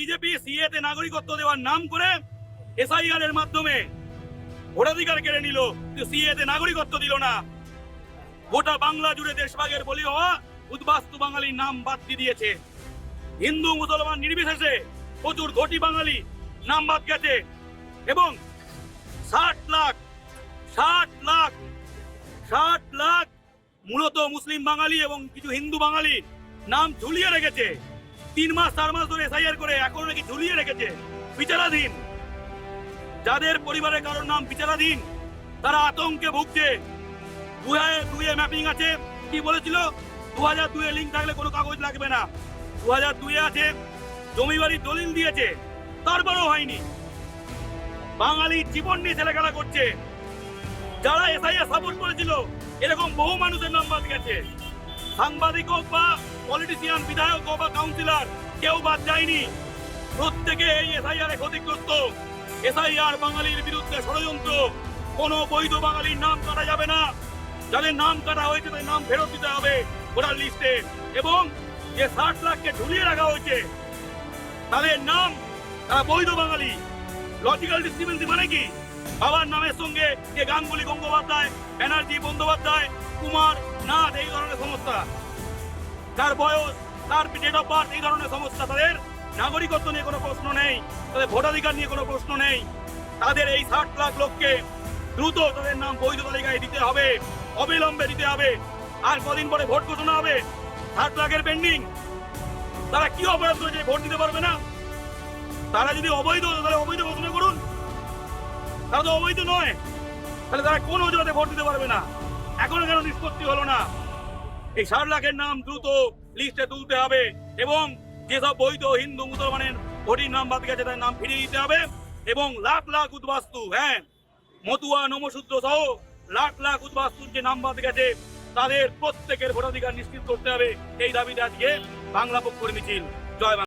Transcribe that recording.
BJP CA তে নাগরিকত্ব দেওয়ার নাম করে এসআইআর এর মাধ্যমে ভোটাধিকার কেড়ে নিল, কিন্তু সিএ তে নাগরিকত্ব দিল না। গোটা বাংলা জুড়ে দেশভাগের বলি হওয়া উদ্বাস্তু বাঙালির নাম বাদ দিয়ে দিয়েছে। হিন্দু মুসলমান নির্বিশেষে প্রচুর ঘটি বাঙালি নাম বাদ গেছে এবং 60 লাখ মূলত মুসলিম বাঙালি এবং কিছু হিন্দু বাঙালি নাম ঝুলিয়ে রেখেছে। 3 মাস 4 মাস ধরে এসআইআর করে এখন নাকি ঝুলিয়ে রেখেছে, বিচারাধীন। যাদের পরিবারের কারোর নাম বিচারাধীন তারা আতঙ্কে ভুগছে। 2002 ম্যাপিং আছে, কি বলেছিল 2002 লিঙ্ক থাকলে কোনো কাগজ লাগবে না। 2002 আছে, জমি বাড়ির দলিল দিয়েছে, তারপরেও হয়নি। বাঙালির জীবন নিয়ে ছেলেখেলা করছে। যারা এসআইআর সাপোর্ট করেছিল এরকম বহু মানুষের নাম বাদ গেছে। সাংবাদিক হোক বা পলিটিশিয়ান, বিধায়ক হোক বা কাউন্সিলর, কেউ বাদ যায়নি। প্রত্যেকে এই এসআইআর এ ক্ষতিগ্রস্ত। এসআইআর বাঙালির বিরুদ্ধে ষড়যন্ত্র। কোনো বৈধ বাঙালির নাম কাটা যাবে না। যাদের নাম কাটা হয়েছে তাদের নাম ফেরত দিতে হবে ভোটার লিস্টে। এবং যে 60 লাখকে ঝুলিয়ে রাখা হয়েছে তাদের নাম, তারা বৈধ বাঙালি। লজিক্যাল ডিসক্রিমিনেন্সি মানে কি? বাবার নামের সঙ্গে যে গাঙ্গুলি গঙ্গোপাধ্যায়, ব্যানার্জি বন্দ্যোপাধ্যায়, কুমার নাথ, এই ধরনের সমস্যা, তার বয়স, তার ডেট অফ বার্থ, এই ধরনের সমস্যা, তাদের নাগরিকত্ব নিয়ে কোনো প্রশ্ন নেই, তাদের ভোটাধিকার নিয়ে কোনো প্রশ্ন নেই। তাদের এই 60 লাখ লোককে দ্রুত তাদের নাম বৈধ তালিকায় দিতে হবে, অবিলম্বে দিতে হবে। আর কদিন পরে ভোট ঘোষণা হবে। 60 লাখের পেন্ডিং। তারা কি অপরাধ করেছে ভোট দিতে পারবে না? তারা যদি অবৈধ, তাহলে অবৈধ ঘোষণা করুন। তারা তো অবৈধ নয়, তাহলে তারা কোন অজুহাতে ভোট দিতে পারবে না? এখনো কেন নিষ্পত্তি হলো না? এই 60 লাখের নাম দ্রুত লিস্টে তুলতে হবে এবং যেসব বৈধ হিন্দু মুসলমানের ভোটির নাম বাদ গেছে তাদের নাম ফিরিয়ে দিতে হবে। এবং লাখ লাখ উদ্বাস্তু, হ্যাঁ, মতুয়া নমশূদ্র সহ লাখ লাখ উদ্বাস্তুর যে নাম বাদ গেছে তাদের প্রত্যেকের ভোটাধিকার নিশ্চিত করতে হবে। এই দাবিতে আজকে বাংলা পক্ষের মিছিল। জয় বাংলা।